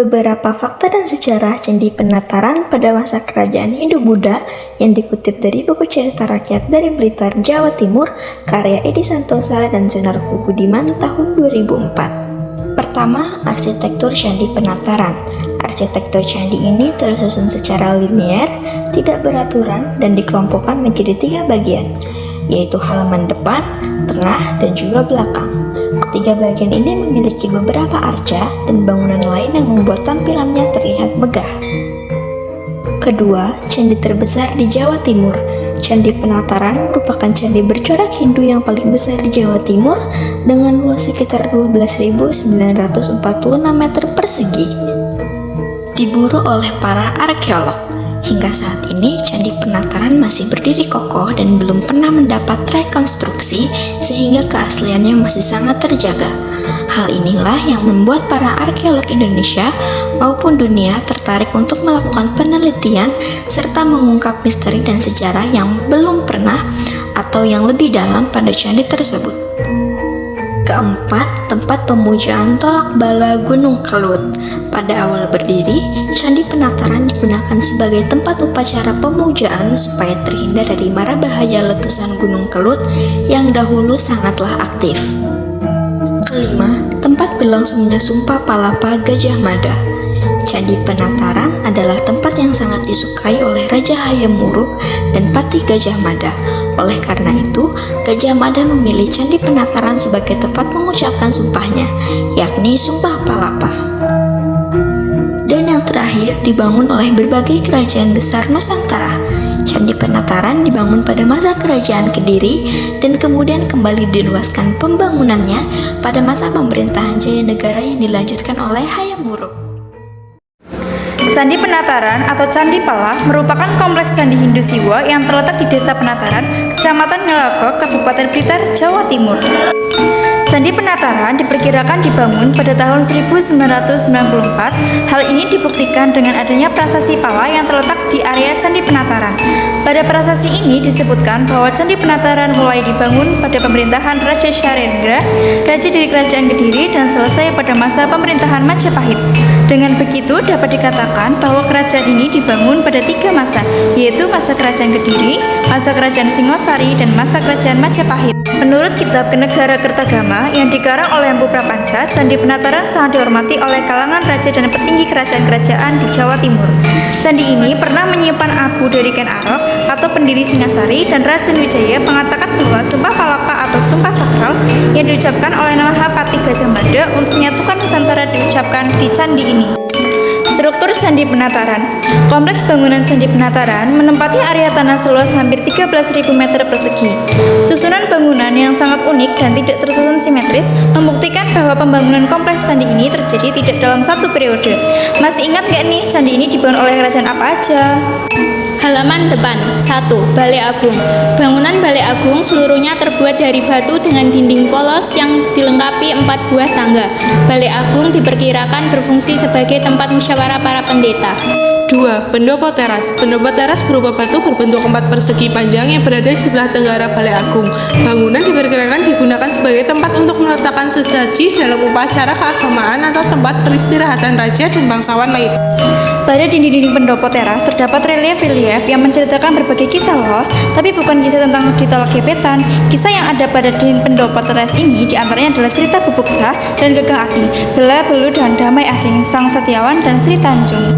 Beberapa fakta dan sejarah Candi Penataran pada masa kerajaan Hindu-Buddha yang dikutip dari buku Cerita Rakyat dari Blitar, Jawa Timur, karya Edi Santosa dan Sunarko Budiman tahun 2004. Pertama, arsitektur Candi Penataran. Arsitektur candi ini tersusun secara linear, tidak beraturan, dan dikelompokkan menjadi 3 bagian, yaitu halaman depan, tengah, dan juga belakang. Ketiga bagian ini memiliki beberapa arca dan bangunan lain yang membuat tampilannya terlihat megah. Kedua, candi terbesar di Jawa Timur. Candi Penataran merupakan candi bercorak Hindu yang paling besar di Jawa Timur dengan luas sekitar 12.946 meter persegi. Diburu oleh para arkeolog. Hingga saat ini, Candi Penataran masih berdiri kokoh dan belum pernah mendapat rekonstruksi sehingga keasliannya masih sangat terjaga. Hal inilah yang membuat para arkeolog Indonesia maupun dunia tertarik untuk melakukan penelitian serta mengungkap misteri dan sejarah yang belum pernah atau yang lebih dalam pada candi tersebut. Keempat, tempat pemujaan tolak bala Gunung Kelut. Pada awal berdiri, Candi Penataran digunakan sebagai tempat upacara pemujaan supaya terhindar dari mara bahaya letusan Gunung Kelut yang dahulu sangatlah aktif. Kelima, tempat berlangsungnya Sumpah Palapa Gajah Mada. Candi Penataran adalah tempat yang sangat disukai oleh Raja Hayam Wuruk dan Patih Gajah Mada. Oleh karena itu, Gajah Mada memilih Candi Penataran sebagai tempat mengucapkan sumpahnya, yakni Sumpah Palapa. Dan yang terakhir, dibangun oleh berbagai kerajaan besar Nusantara. Candi Penataran dibangun pada masa Kerajaan Kediri dan kemudian kembali diluaskan pembangunannya pada masa pemerintahan Jayanegara yang dilanjutkan oleh Hayam Wuruk. Candi Penataran atau Candi Pala merupakan kompleks candi Hindu Siwa yang terletak di Desa Penataran, Kecamatan Ngelagok, Kabupaten Blitar, Jawa Timur. Candi Penataran diperkirakan dibangun pada tahun 1994. Hal ini dibuktikan dengan adanya prasasti Pala yang terletak di area Candi Penataran. Pada prasasti ini disebutkan bahwa Candi Penataran mulai dibangun pada pemerintahan Raja Syarengra, raja dari Kerajaan Kediri, dan selesai pada masa pemerintahan Majapahit. Dengan begitu dapat dikatakan bahwa kerajaan ini dibangun pada 3 masa, yaitu masa Kerajaan Kediri, masa Kerajaan Singosari, dan masa Kerajaan Majapahit. Menurut kitab Kenegara Kertagama yang dikarang oleh Empu Prapanca, Candi Penataran sangat dihormati oleh kalangan raja dan petinggi kerajaan-kerajaan di Jawa Timur. Candi ini pernah menyimpan abu dari Ken Arok atau pendiri Singasari, dan Raden Wijaya mengatakan bahwa Sumpah Palapa atau Sumpah Sakral yang diucapkan oleh Namaha Patih Gajah Mada untuk menyatukan Nusantara diucapkan di candi ini. Struktur Candi Penataran. Kompleks bangunan Candi Penataran menempati area tanah seluas hampir 13.000 meter persegi. Susunan bangunan yang sangat unik dan tidak tersusun simetris membuktikan bahwa pembangunan kompleks candi ini terjadi tidak dalam satu periode. Masih ingat nggak nih candi ini dibangun oleh kerajaan apa aja? Halaman depan. 1. Balai Agung. Bangunan Balai Agung seluruhnya terbuat dari batu dengan dinding polos yang dilengkapi 4 buah tangga. Balai Agung diperkirakan berfungsi sebagai tempat musyawarah para pendeta. 2. Pendopo teras. Pendopo teras berupa batu berbentuk 4 persegi panjang yang berada di sebelah tenggara Balai Agung. Bangunan diperkirakan digunakan sebagai tempat untuk meletakkan sesaji dalam upacara keagamaan atau tempat peristirahatan raja dan bangsawan lain. Pada dinding-dinding pendopo teras terdapat relief-relief yang menceritakan berbagai kisah loh, tapi bukan kisah tentang ditolak gebetan. Kisah yang ada pada dinding pendopo teras ini diantaranya adalah cerita Bubuksa dan Gegang Aking, Bela Belu dan Damai Aking, Sang Setiawan dan Sri Tanjung.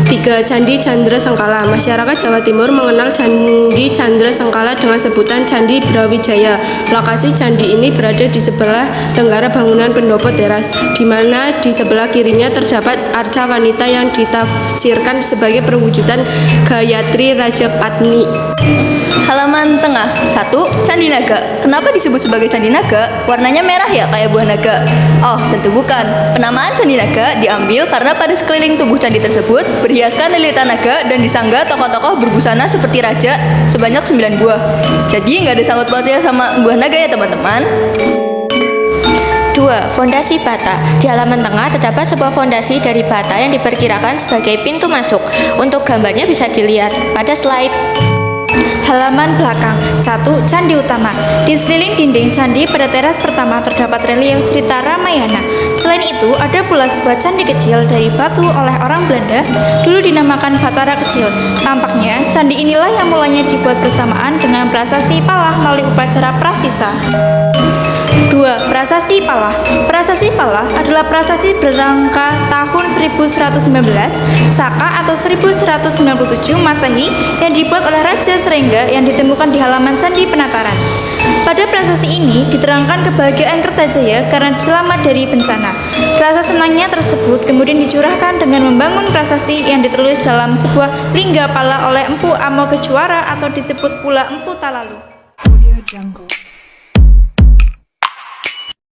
3. Candi Candra Sengkala. Masyarakat Jawa Timur mengenal Candi Candra Sengkala dengan sebutan Candi Brawijaya. Lokasi candi ini berada di sebelah tenggara bangunan pendopo teras, di mana di sebelah kirinya terdapat arca wanita yang ditafsirkan sebagai perwujudan Gayatri Rajapatni. Halaman tengah. 1. Candi Naga. Kenapa disebut sebagai Candi Naga? Warnanya merah ya, kayak buah naga? Oh, tentu bukan. Penamaan Candi Naga diambil karena pada sekeliling tubuh candi tersebut berhiaskan lilitan naga dan disangga tokoh-tokoh berbusana seperti raja sebanyak 9 buah. Jadi nggak ada sangkut pautnya sama buah naga ya teman-teman. 2. Fondasi bata. Di halaman tengah terdapat sebuah fondasi dari bata yang diperkirakan sebagai pintu masuk. Untuk gambarnya bisa dilihat pada slide. Halaman halaman belakang. 1. Candi Utama. Di sekeliling dinding candi pada teras pertama terdapat relief cerita Ramayana. Selain itu, ada pula sebuah candi kecil dari batu oleh orang Belanda, dulu dinamakan Batara Kecil. Tampaknya, candi inilah yang mulanya dibuat bersamaan dengan prasasti Palah melalui upacara prastisa. 2. Prasasti Palah. Prasasti Palah adalah prasasti berangka tahun 1119 Saka atau 1197 Masehi yang dibuat oleh Raja Srengga yang ditemukan di halaman Candi Penataran. Pada prasasti ini diterangkan kebahagiaan Kertajaya karena selamat dari bencana. Rasa senangnya tersebut kemudian dicurahkan dengan membangun prasasti yang ditulis dalam sebuah lingga pala oleh Empu Amogedwara atau disebut pula Empu Talalu.